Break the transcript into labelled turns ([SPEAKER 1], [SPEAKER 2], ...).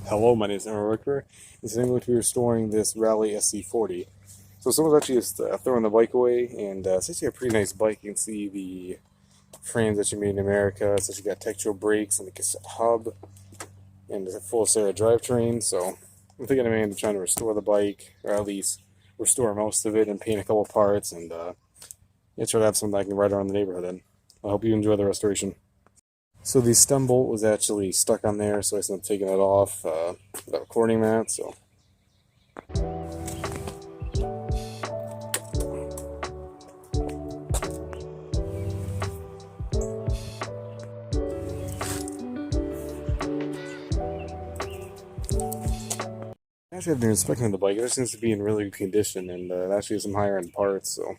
[SPEAKER 1] Hello, my name is Emma Ricker, and today I'm going to be restoring this Raleigh SC40. So someone's actually just throwing the bike away, and it's actually a pretty nice bike. You can see the frames that you made in America. It's actually got textual brakes and a cassette hub, and a full Sarah drivetrain. So I'm thinking of trying to restore the bike, or at least restore most of it and paint a couple parts, and try to have something I can ride around the neighborhood in. I hope you enjoy the restoration. So the stem bolt was actually stuck on there, so I ended up taking it off without recording that. So actually, I've been inspecting the bike. It seems to be in really good condition, and it actually has some higher end parts. So